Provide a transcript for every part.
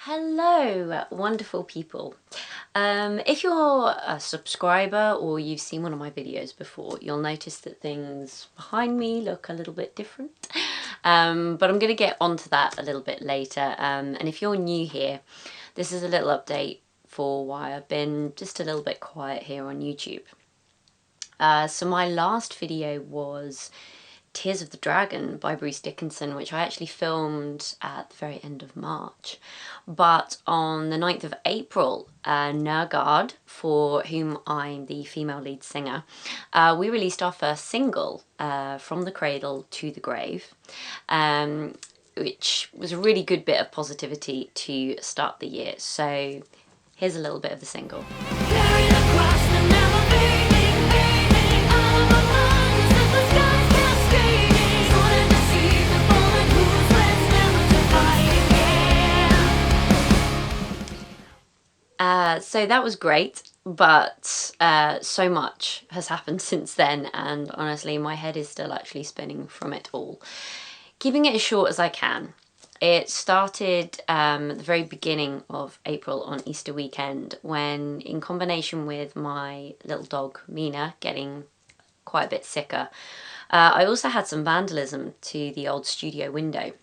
Hello, wonderful people. If you're a subscriber or you've seen one of my videos before, you'll notice that things behind me look a little bit different. But I'm going to get onto that a little bit later. And if you're new here, this is a little update for why I've been just a little bit quiet here on YouTube. So my last video was Tears of the Dragon by Bruce Dickinson, which I actually filmed at the very end of March. But on the 9th of April, Nergard, for whom I'm the female lead singer, we released our first single, From the Cradle to the Grave, which was a really good bit of positivity to start the year. So here's a little bit of the single. So that was great, but so much has happened since then, and honestly my head is still actually spinning from it all. Keeping it as short as I can, it started at the very beginning of April on Easter weekend, when, in combination with my little dog Mina getting quite a bit sicker, I also had some vandalism to the old studio window.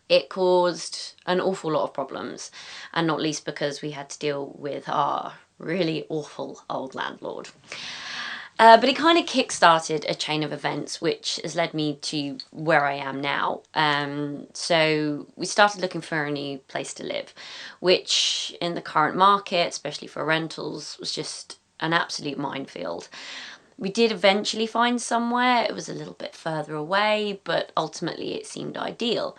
It caused an awful lot of problems, and not least because we had to deal with our really awful old landlord. But it kind of kick-started a chain of events which has led me to where I am now. So we started looking for a new place to live, which in the current market, especially for rentals, was just an absolute minefield. We did eventually find somewhere. It was a little bit further away, but ultimately it seemed ideal.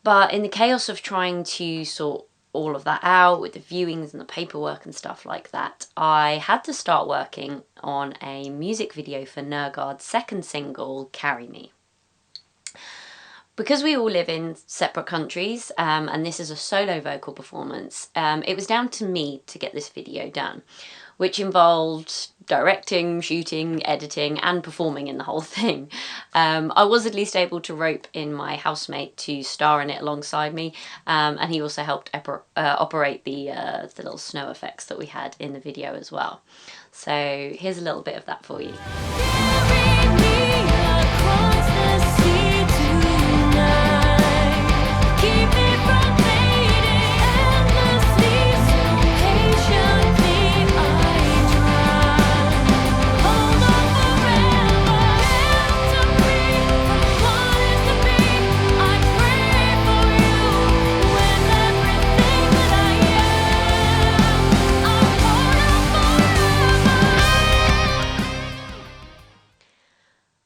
But in the chaos of trying to sort all of that out with the viewings and the paperwork and stuff like that, I had to start working on a music video for Nergard's second single, Carry Me. Because we all live in separate countries, and this is a solo vocal performance, it was down to me to get this video done, which involved directing, shooting, editing, and performing in the whole thing. I was at least able to rope in my housemate to star in it alongside me, and he also helped operate the little snow effects that we had in the video as well. So here's a little bit of that for you.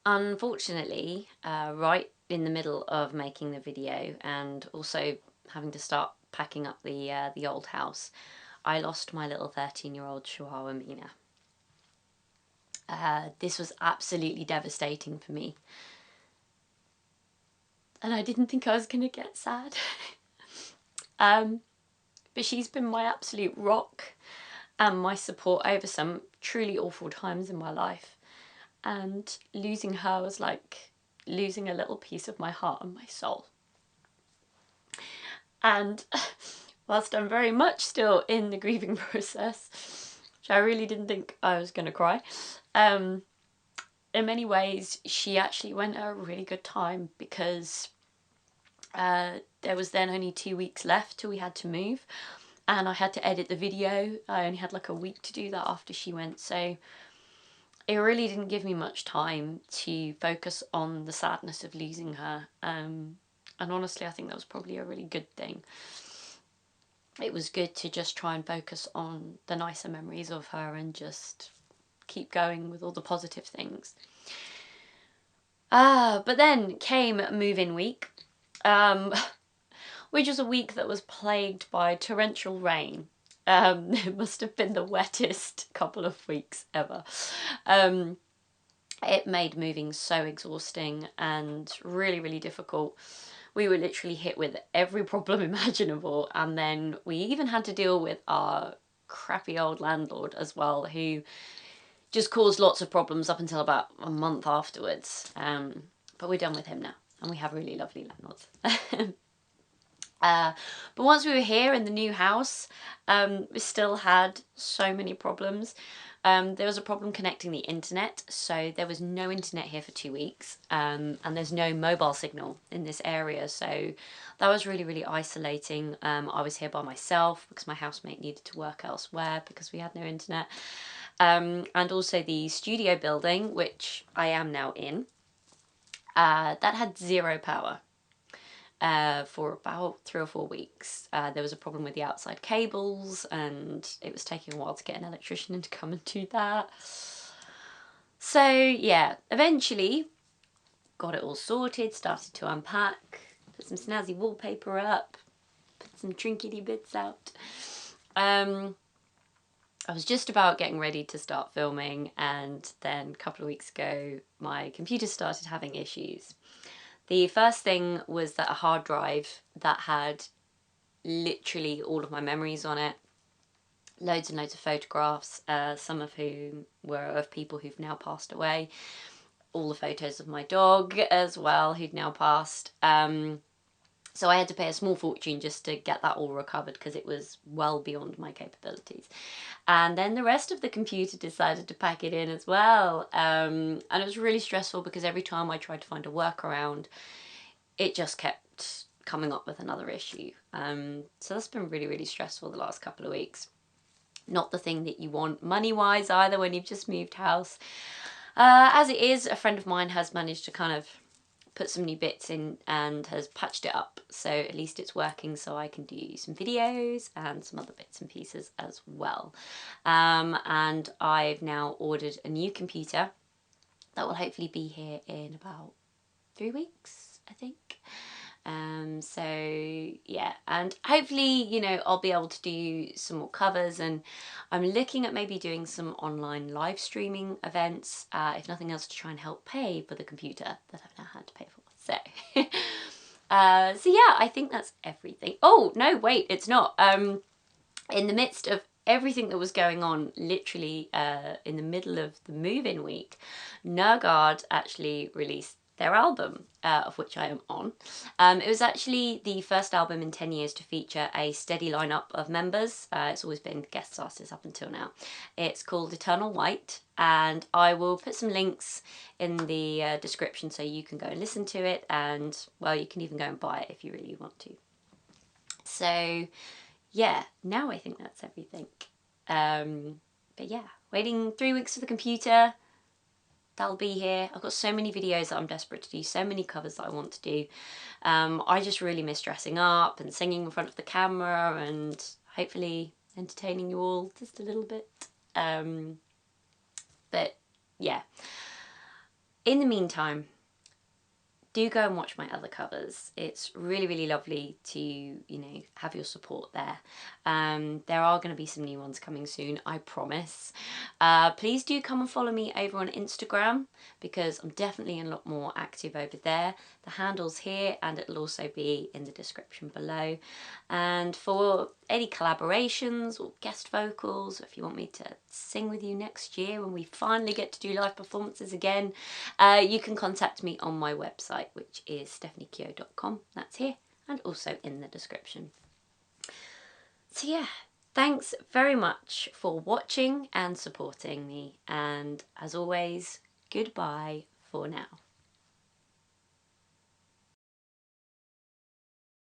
Unfortunately, right in the middle of making the video and also having to start packing up the old house, I lost my little 13-year-old Chihuahua Mina. This was absolutely devastating for me, and I didn't think I was gonna get sad. But she's been my absolute rock and my support over some truly awful times in my life. And losing her was like losing a little piece of my heart and my soul. And whilst I'm very much still in the grieving process, which I really didn't think I was going to cry, in many ways she actually went at a really good time, because there was then only 2 weeks left till we had to move, and I had to edit the video. I only had like a week to do that after she went, so it really didn't give me much time to focus on the sadness of losing her. And honestly, I think that was probably a really good thing. It was good to just try and focus on the nicer memories of her and just keep going with all the positive things. But then came move-in week, which was a week that was plagued by torrential rain. It must have been the wettest couple of weeks ever. It made moving so exhausting and really, really difficult. We were literally hit with every problem imaginable, and then we even had to deal with our crappy old landlord as well, who just caused lots of problems up until about a month afterwards. But we're done with him now, and we have really lovely landlords. But once we were here in the new house, we still had so many problems. There was a problem connecting the internet, so there was no internet here for 2 weeks, and there's no mobile signal in this area, so that was really, really isolating. I was here by myself because my housemate needed to work elsewhere because we had no internet. And also the studio building, which I am now in, that had zero power. For about 3 or 4 weeks. There was a problem with the outside cables, and it was taking a while to get an electrician in to come and do that. So yeah, eventually got it all sorted, started to unpack, put some snazzy wallpaper up, put some trinkety bits out. I was just about getting ready to start filming, and then a couple of weeks ago my computer started having issues. The first thing was that a hard drive that had literally all of my memories on it, loads and loads of photographs, some of whom were of people who've now passed away, all the photos of my dog as well, who'd now passed. So I had to pay a small fortune just to get that all recovered because it was well beyond my capabilities. And then the rest of the computer decided to pack it in as well. And it was really stressful because every time I tried to find a workaround, it just kept coming up with another issue. So that's been really, really stressful the last couple of weeks. Not the thing that you want money-wise either when you've just moved house. As it is, a friend of mine has managed to kind of put some new bits in and has patched it up, so at least it's working, so I can do some videos and some other bits and pieces as well. And I've now ordered a new computer that will hopefully be here in about 3 weeks, I think. So yeah, and hopefully, you know, I'll be able to do some more covers, and I'm looking at maybe doing some online live streaming events, if nothing else, to try and help pay for the computer that I've now had to pay for. So, so yeah, I think that's everything. Oh, no, wait, it's not. In the midst of everything that was going on, literally in the middle of the move-in week, Nergard actually released their album, of which I am on. It was actually the first album in 10 years to feature a steady lineup of members. It's always been guest artists up until now. It's called Eternal White, and I will put some links in the description so you can go and listen to it, and, well, you can even go and buy it if you really want to. So yeah, now I think that's everything. But yeah, waiting 3 weeks for the computer. That'll be here. I've got so many videos that I'm desperate to do, so many covers that I want to do. I just really miss dressing up and singing in front of the camera and hopefully entertaining you all just a little bit. But yeah, in the meantime, do go and watch my other covers. It's really, really lovely to, you know, have your support there. There are going to be some new ones coming soon, I promise. Please do come and follow me over on Instagram because I'm definitely a lot more active over there. The handle's here and it'll also be in the description below. And for any collaborations or guest vocals, if you want me to sing with you next year when we finally get to do live performances again, you can contact me on my website, which is stefanikeogh.com. That's here and also in the description. So yeah, thanks very much for watching and supporting me, and as always, goodbye for now.